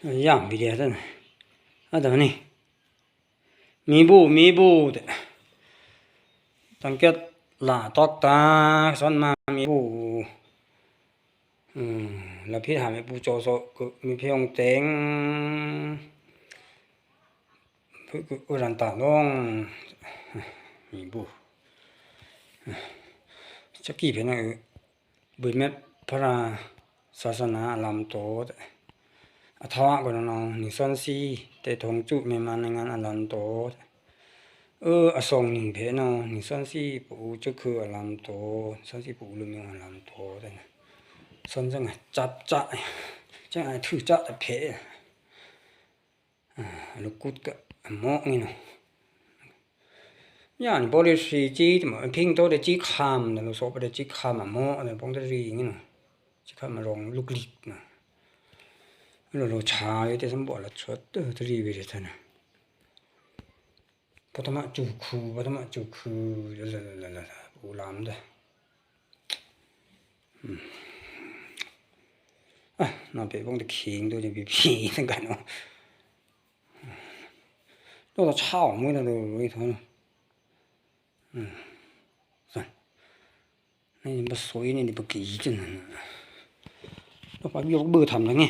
样比的真啊怎么呢弥补的ตั้งเก็ดหลาตอกตาซ้อนมามีปูแล้วพี่ถามให้ปูโจโซมีเพียงเต็งผู้อุรันตาลงมีปูจักกี่เพียงบุญเม็ดพระศาสนาลำโตอทวะก็น้องนี่ซ้อนซีแต่ทงจุแม่มาในงานอลันโตอส่งนี่เพเนาะนี่ซ้อนซีปูจะคืออลันโตซ้อนซีปูลืมอลันโตแต่ซ้อนจังจับจะจังไอ้ถือจะแต่เพลูกกุดก็หมอกนี่เนาะย่านบ่ได้สิจีแต่มันพิงโตได้จีคามแต่เราสอบได้จีคามหมอกแต่บ่ได้รีนี่เนาะจีคามมาลงลูกลิกเนาะเราชาอยู่แต่สมบ่ละชดตรีวิเดทนะปฐมจุคูอูลามเด้น่าไปบ่งตะคิงตัวจะบีพีทั้งกันเนาะเราเช่ามื้อนั้นเลยท่านสั่นนี่บ่สวยนี่บ่กี่จังนั้นเราไปยกเบอร์ทำแล้วไง